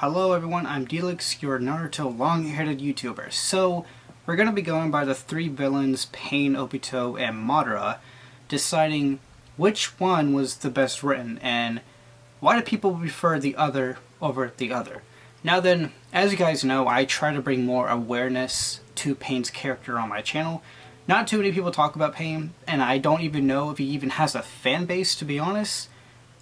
Hello everyone, I'm Delix, your Naruto long-haired YouTuber. So, we're going to be going by the three villains, Pain, Obito, and Madara, deciding which one was the best written, and why do people prefer the other over the other. Now then, as you guys know, I try to bring more awareness to Pain's character on my channel. Not too many people talk about Pain, and I don't even know if he even has a fan base, to be honest.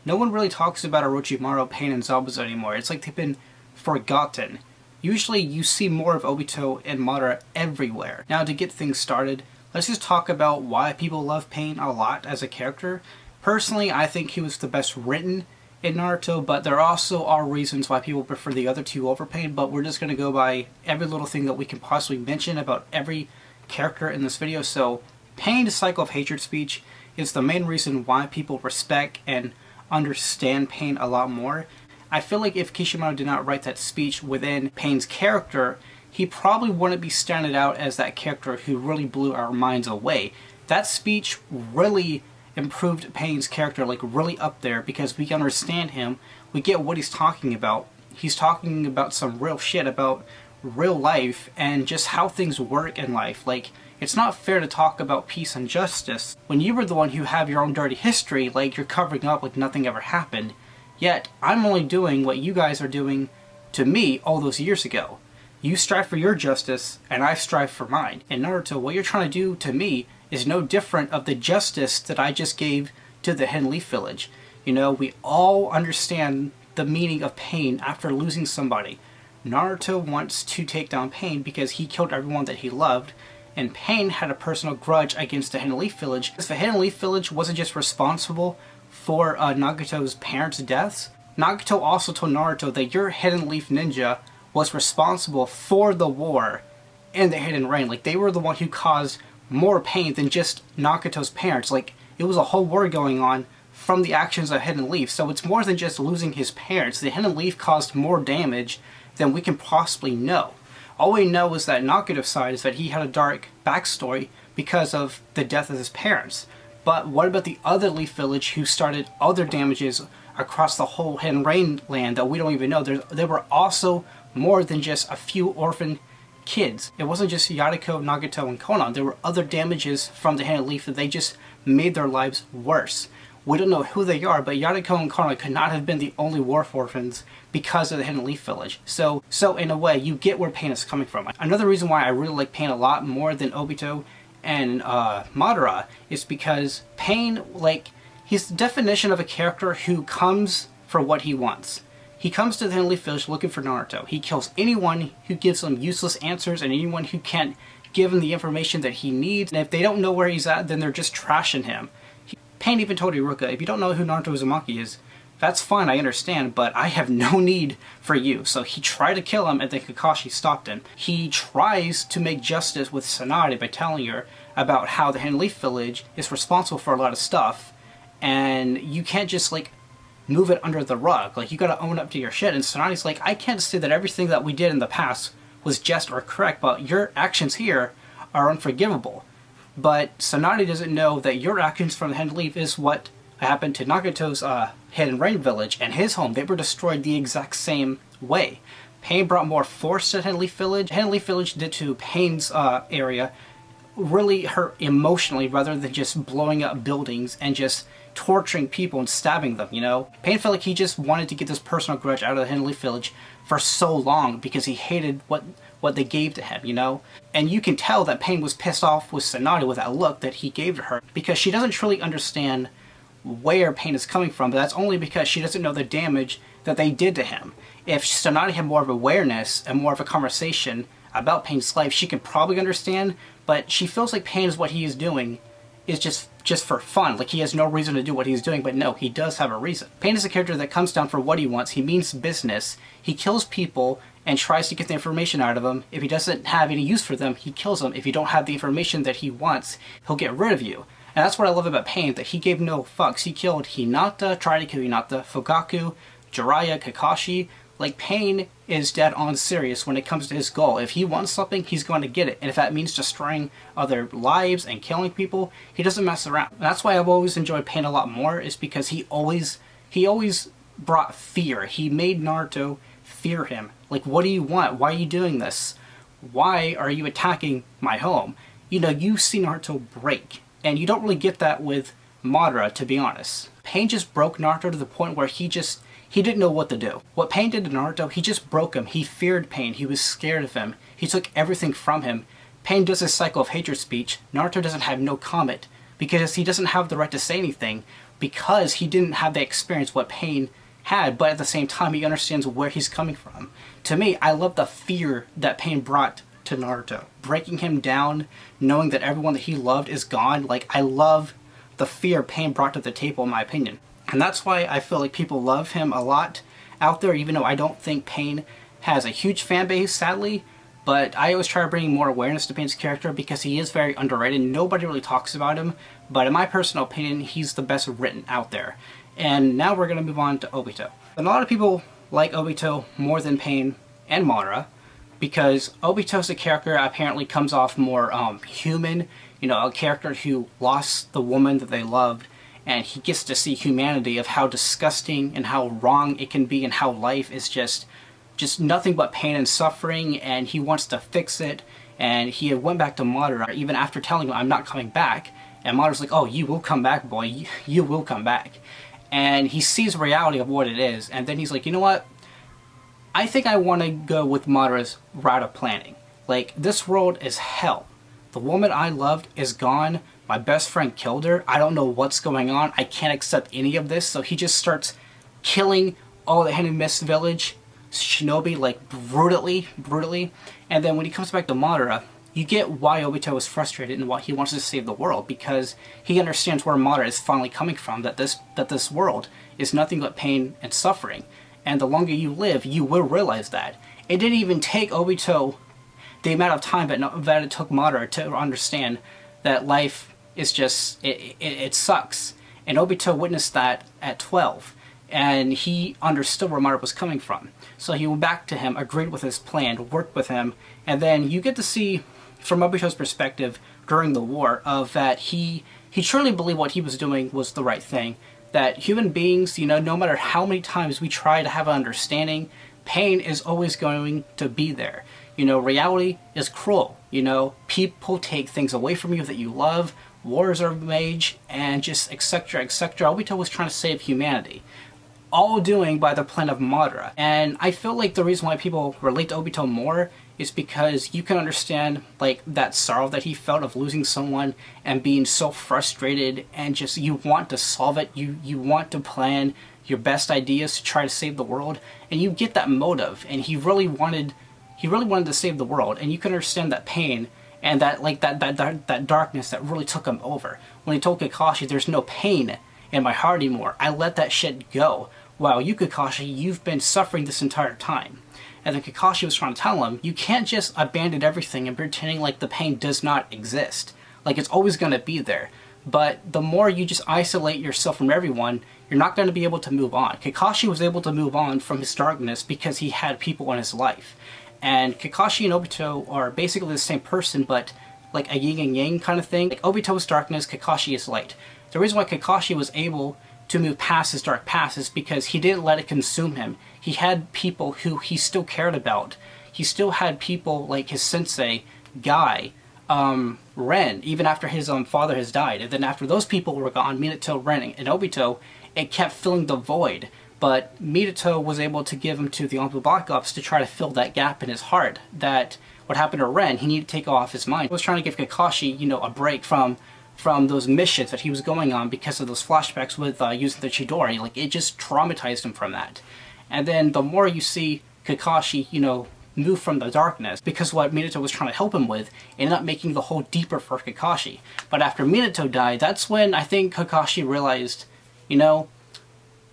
No one really talks about Orochimaru, Pain, and Zabuza anymore. It's like they've been forgotten. Usually you see more of Obito and Madara everywhere. Now to get things started, let's just talk about why people love Pain a lot as a character. Personally, I think he was the best written in Naruto, but there also are reasons why people prefer the other two over Pain, but we're just going to go by every little thing that we can possibly mention about every character in this video. So, Pain's cycle of hatred speech is the main reason why people respect and understand Pain a lot more. I feel like if Kishimaru did not write that speech within Pain's character, he probably wouldn't be standing out as that character who really blew our minds away. That speech really improved Pain's character, like really up there, because we understand him, we get what he's talking about. He's talking about some real shit about real life and just how things work in life. Like, it's not fair to talk about peace and justice when you were the one who have your own dirty history, like you're covering up like nothing ever happened. Yet, I'm only doing what you guys are doing to me all those years ago. You strive for your justice, and I strive for mine. In Naruto, what you're trying to do to me is no different of the justice that I just gave to the Hidden Leaf Village. You know, we all understand the meaning of pain after losing somebody. Naruto wants to take down Pain because he killed everyone that he loved, and Pain had a personal grudge against the Hidden Leaf Village. Because the Hidden Leaf Village wasn't just responsible for Nagato's parents' deaths. Nagato also told Naruto that your Hidden Leaf Ninja was responsible for the war in the Hidden Rain. Like, they were the one who caused more pain than just Nagato's parents. Like, it was a whole war going on from the actions of Hidden Leaf. So it's more than just losing his parents. The Hidden Leaf caused more damage than we can possibly know. All we know is that Nagato's side is that he had a dark backstory because of the death of his parents. But what about the other Leaf Village who started other damages across the whole Hidden Rain land that we don't even know? There were also more than just a few orphan kids. It wasn't just Yadiko, Nagato, and Konan. There were other damages from the Hidden Leaf that they just made their lives worse. We don't know who they are, but Yadiko and Konan could not have been the only Wharf Orphans because of the Hidden Leaf Village. So in a way, you get where Pain is coming from. Another reason why I really like Pain a lot more than Obito and Madara is because Pain, like, he's the definition of a character who comes for what he wants. He comes to the Hidden Leaf Village looking for Naruto. He kills anyone who gives him useless answers and anyone who can't give him the information that he needs. And if they don't know where he's at, then they're just trashing him. Pain even told Iruka, if you don't know who Naruto Uzumaki is, that's fine, I understand, but I have no need for you. So he tried to kill him, and then Kakashi stopped him. He tries to make justice with Tsunade by telling her about how the Hidden Leaf Village is responsible for a lot of stuff, and you can't just, like, move it under the rug. Like, you gotta own up to your shit. And Tsunade's like, I can't say that everything that we did in the past was just or correct, but your actions here are unforgivable. But Tsunade doesn't know that your actions from the Hidden Leaf is what happened to Nagato's Hidden Rain Village and his home. They were destroyed the exact same way. Pain brought more force to the Hidden Leaf Village. Hidden Leaf Village did to Pain's area really hurt emotionally rather than just blowing up buildings and just torturing people and stabbing them, you know? Pain felt like he just wanted to get this personal grudge out of the Hidden Leaf Village for so long because he hated what they gave to him, you know? And you can tell that Pain was pissed off with Tsunade with that look that he gave to her because she doesn't truly understand where Pain is coming from, but that's only because she doesn't know the damage that they did to him. If Tsunade had more of awareness and more of a conversation about Pain's life, she can probably understand, but she feels like Pain is what he is doing is just for fun. Like, he has no reason to do what he's doing, but no, he does have a reason. Pain is a character that comes down for what he wants. He means business. He kills people and tries to get the information out of them. If he doesn't have any use for them, he kills them. If you don't have the information that he wants, he'll get rid of you. And that's what I love about Pain, that he gave no fucks. He killed Hinata, tried to kill Hinata, Fugaku, Jiraiya, Kakashi. Like, Pain is dead on serious when it comes to his goal. If he wants something, he's going to get it. And if that means destroying other lives and killing people, he doesn't mess around. And that's why I've always enjoyed Pain a lot more, is because he always brought fear. He made Naruto fear him. Like, what do you want? Why are you doing this? Why are you attacking my home? You know, you see Naruto break, and you don't really get that with Madara, to be honest. Pain just broke Naruto to the point where he didn't know what to do. What Pain did to Naruto, he just broke him. He feared Pain. He was scared of him. He took everything from him. Pain does his cycle of hatred speech. Naruto doesn't have no comment because he doesn't have the right to say anything because he didn't have the experience what Pain had, but at the same time he understands where he's coming from. To me, I love the fear that Pain brought to Naruto. Breaking him down, knowing that everyone that he loved is gone. Like, I love the fear Pain brought to the table, in my opinion. And that's why I feel like people love him a lot out there, even though I don't think Pain has a huge fan base, sadly. But I always try to bring more awareness to Pain's character because he is very underrated. Nobody really talks about him, but in my personal opinion, he's the best written out there. And now we're going to move on to Obito. And a lot of people like Obito more than Pain and Madara because Obito's a character apparently comes off more human, you know, a character who lost the woman that they loved, and he gets to see humanity of how disgusting and how wrong it can be and how life is just nothing but pain and suffering, and he wants to fix it. And he went back to Madara even after telling him, I'm not coming back. And Madara's like, oh, you will come back, boy. You will come back. And he sees reality of what it is. And then he's like, you know what? I think I want to go with Madara's route of planning. Like, this world is hell. The woman I loved is gone. My best friend killed her. I don't know what's going on. I can't accept any of this. So he just starts killing all the Hidden Mist village shinobi, like, brutally. And then when he comes back to Madara, you get why Obito is frustrated and why he wants to save the world, because he understands where Madara is finally coming from, that this world is nothing but pain and suffering. And the longer you live, you will realize that. It didn't even take Obito the amount of time that it took Madara to understand that life is just, it sucks. And Obito witnessed that at 12. And he understood where Madara was coming from. So he went back to him, agreed with his plan, worked with him, and then you get to see, from Obito's perspective during the war, of that he truly believed what he was doing was the right thing. That human beings, you know, no matter how many times we try to have an understanding, pain is always going to be there. You know, reality is cruel. You know, people take things away from you that you love, wars are waged, and just etc. etc. Obito was trying to save humanity, all doing by the plan of Madara. And I feel like the reason why people relate to Obito more is because you can understand, like, that sorrow that he felt of losing someone and being so frustrated, and just, you want to solve it, you want to plan your best ideas to try to save the world, and you get that motive, and he really wanted to save the world, and you can understand that pain and that, like, that darkness that really took him over. When he told Kakashi, there's no pain in my heart anymore, I let that shit go. Wow, you Kakashi, you've been suffering this entire time. And then Kakashi was trying to tell him, you can't just abandon everything and pretending like the pain does not exist. Like, it's always going to be there. But the more you just isolate yourself from everyone, you're not going to be able to move on. Kakashi was able to move on from his darkness because he had people in his life. And Kakashi and Obito are basically the same person, but like a yin and yang kind of thing. Like, Obito is darkness, Kakashi is light. The reason why Kakashi was able to move past his dark past is because he didn't let it consume him. He had people who he still cared about. He still had people like his sensei, Guy, Ren, even after his father has died. And then after those people were gone, Minato, Ren, and Obito, it kept filling the void. But Minato was able to give him to the Honorable Black Ops to try to fill that gap in his heart. That what happened to Ren, he needed to take off his mind. He was trying to give Kakashi, you know, a break from those missions that he was going on because of those flashbacks with using the Chidori. Like, it just traumatized him from that. And then the more you see Kakashi, you know, move from the darkness, because what Minato was trying to help him with ended up making the hole deeper for Kakashi. But after Minato died, that's when I think Kakashi realized, you know,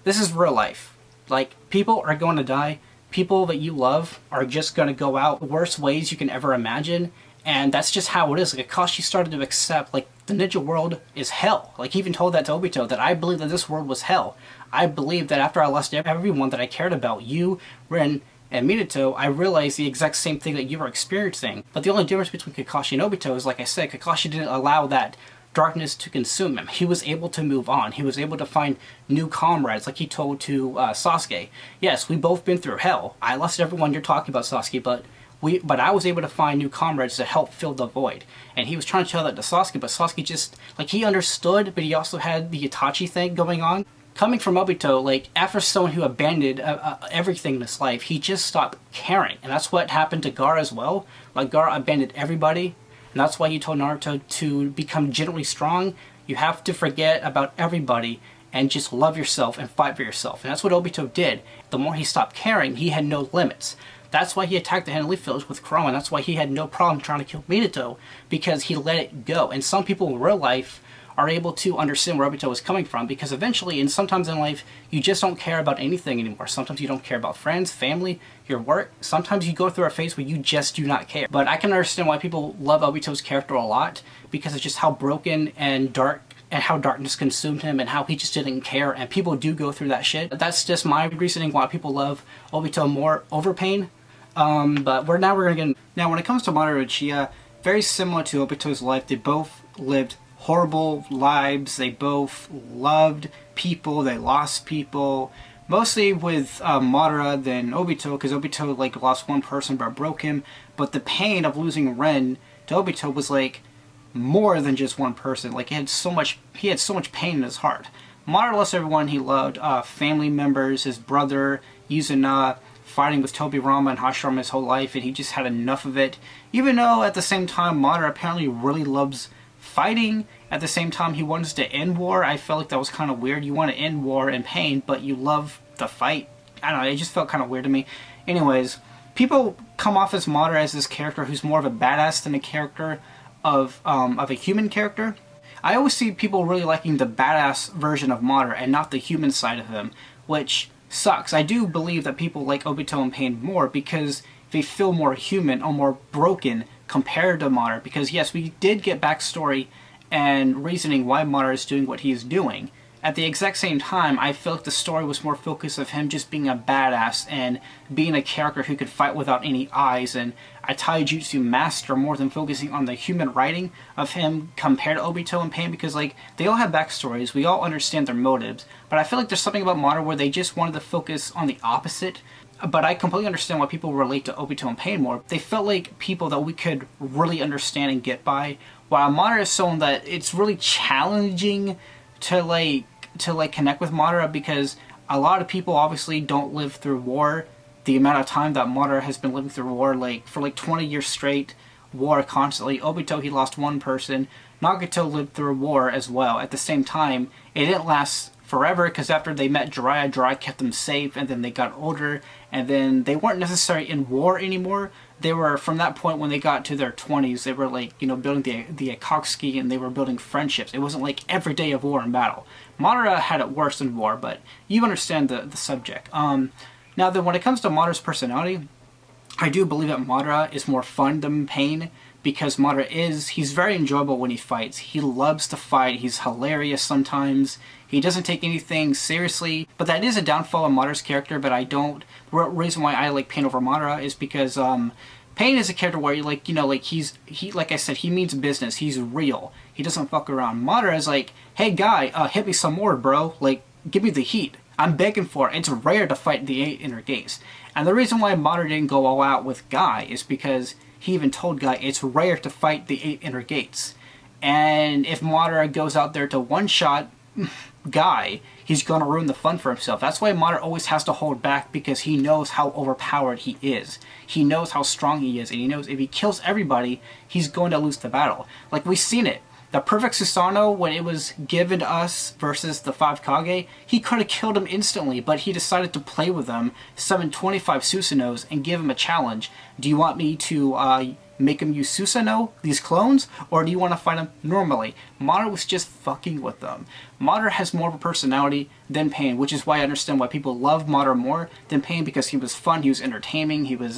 this is real life. Like, people are going to die. People that you love are just going to go out the worst ways you can ever imagine. And that's just how it is. Like, Kakashi started to accept, like, the ninja world is hell. Like, he even told that to Obito, that I believe that this world was hell. I believe that after I lost everyone that I cared about, you, Ren, and Minato, I realized the exact same thing that you were experiencing. But the only difference between Kakashi and Obito is, like I said, Kakashi didn't allow that darkness to consume him. He was able to move on. He was able to find new comrades, like he told to Sasuke. Yes, we both been through hell. I lost everyone you're talking about, Sasuke, but I was able to find new comrades to help fill the void. And he was trying to tell that to Sasuke, but Sasuke just, like, he understood, but he also had the Itachi thing going on. Coming from Obito, like, after someone who abandoned everything in his life, he just stopped caring. And that's what happened to Gaara as well. Like, Gaara abandoned everybody. And that's why he told Naruto to become genuinely strong. You have to forget about everybody and just love yourself and fight for yourself. And that's what Obito did. The more he stopped caring, he had no limits. That's why he attacked the Hidden Leaf Village with Kurama, and that's why he had no problem trying to kill Minato, because he let it go. And some people in real life are able to understand where Obito is coming from, because eventually, and sometimes in life, you just don't care about anything anymore. Sometimes you don't care about friends, family, your work. Sometimes you go through a phase where you just do not care. But I can understand why people love Obito's character a lot, because it's just how broken and dark and how darkness consumed him and how he just didn't care, and people do go through that shit. That's just my reasoning why people love Obito more over Pain. But we're gonna get... Now, when it comes to Madara and Uchiha, very similar to Obito's life, they both lived horrible lives. They both loved people, they lost people. Mostly with Madara than Obito, because Obito, like, lost one person but broke him. But the pain of losing Ren to Obito was, like, more than just one person. Like, he had so much pain in his heart. Madara lost everyone he loved, family members, his brother, Izuna, fighting with Tobirama and Hashirama his whole life, and he just had enough of it. Even though at the same time Madara apparently really loves fighting, at the same time he wants to end war. I felt like that was kind of weird. You want to end war and pain, but you love the fight. I don't know, it just felt kind of weird to me. Anyways, people come off as Madara as this character who's more of a badass than a character of a human character. I always see people really liking the badass version of Madara and not the human side of him, which sucks. I do believe that people like Obito and Pain more because they feel more human or more broken compared to Madara. Because yes, we did get backstory and reasoning why Madara is doing what he is doing. At the exact same time, I feel like the story was more focused of him just being a badass and being a character who could fight without any eyes and a taijutsu master, more than focusing on the human writing of him compared to Obito and Pain, because, like, they all have backstories, we all understand their motives, but I feel like there's something about Madara where they just wanted to focus on the opposite. But I completely understand why people relate to Obito and Pain more. They felt like people that we could really understand and get by, while Madara is someone that it's really challenging to connect with Madara, because a lot of people obviously don't live through war the amount of time that Madara has been living through war, like for like 20 years straight, war constantly. Obito, he lost one person. Nagato lived through war as well. At the same time, it didn't last forever, because after they met Jiraiya kept them safe, and then they got older, and then they weren't necessarily in war anymore. They were, from that point when they got to their 20s, they were, like, you know, building the Akatsuki, and they were building friendships. It wasn't like every day of war and battle. Madara had it worse in war, but you understand the subject. Now then, when it comes to Madara's personality, I do believe that Madara is more fun than Pain, because Madara he's very enjoyable when he fights. He loves to fight, he's hilarious sometimes, he doesn't take anything seriously, but that is a downfall of Madara's character. But the reason why I like Pain over Madara is because Pain is a character where, like, you know, like, like I said, he means business, he's real, he doesn't fuck around. Madara is like, hey guy, hit me some more, bro, like, give me the heat, I'm begging for it. It's rare to fight the 8 inner gates. And the reason why Madara didn't go all out with Guy is because he even told Guy it's rare to fight the 8 inner gates. And if Madara goes out there to one-shot Guy, he's gonna ruin the fun for himself. That's why Madara always has to hold back, because he knows how overpowered he is. He knows how strong he is, and he knows if he kills everybody, he's going to lose the battle. Like, we've seen it. The perfect Susanoo, when it was given to us versus the 5 Kage, he could have killed him instantly, but he decided to play with them, summon 25 Susanos, and give him a challenge. Do you want me to make him use Susanoo, these clones, or do you want to fight him normally? Madara was just fucking with them. Madara has more of a personality than Pain, which is why I understand why people love Madara more than Pain, because he was fun, he was entertaining, he was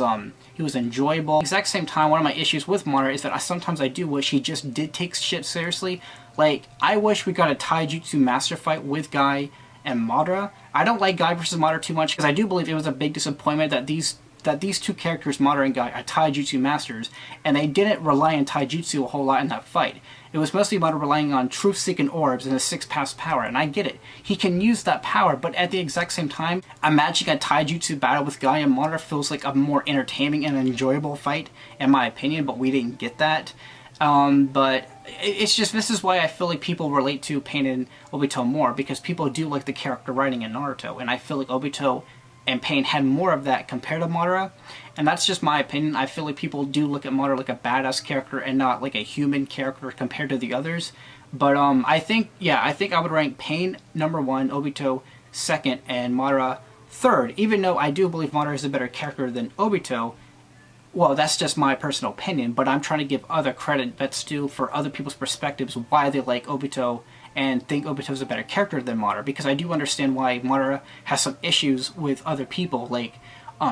enjoyable. At the exact same time, one of my issues with Madara is that sometimes I do wish he just did take shit seriously. Like, I wish we got a taijutsu master fight with Guy and Madara. I don't like Guy versus Madara too much, because I do believe it was a big disappointment that these that these two characters, Madara and Guy, are taijutsu masters, and they didn't rely on taijutsu a whole lot in that fight. It was mostly Madara relying on truth-seeking orbs and his 6-pass power, and I get it. He can use that power, but at the exact same time, imagining a taijutsu battle with Guy and Madara feels like a more entertaining and enjoyable fight, in my opinion, but we didn't get that. But it's just, this is why I feel like people relate to Pain and Obito more, because people do like the character writing in Naruto, and I feel like Obito and Pain had more of that compared to Madara, and that's just my opinion. I feel like people do look at Madara like a badass character and not like a human character compared to the others. But I think I would rank Pain number 1, Obito second, and Madara third, even though I do believe Madara is a better character than Obito. Well, that's just my personal opinion, but I'm trying to give other credit that's due for other people's perspectives, why they like Obito and think Obito's a better character than Madara, because I do understand why Madara has some issues with other people. Like,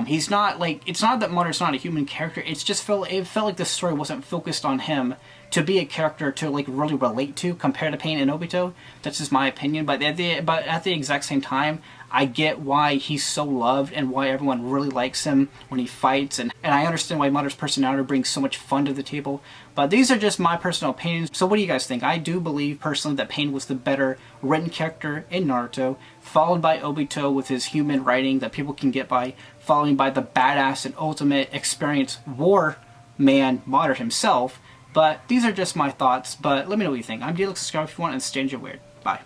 he's not, like, it's not that Madara's not a human character, it's just it felt like the story wasn't focused on him to be a character to, like, really relate to compared to Pain and Obito. That's just my opinion, but at the exact same time, I get why he's so loved and why everyone really likes him when he fights, and I understand why Madara's personality brings so much fun to the table. But these are just my personal opinions. So what do you guys think? I do believe personally that Pain was the better written character in Naruto, followed by Obito with his human writing that people can get by, followed by the badass and ultimate experienced war man Madara himself. But these are just my thoughts, but let me know what you think. I'm D-Lux, subscribe if you want, and stand your weird. Bye.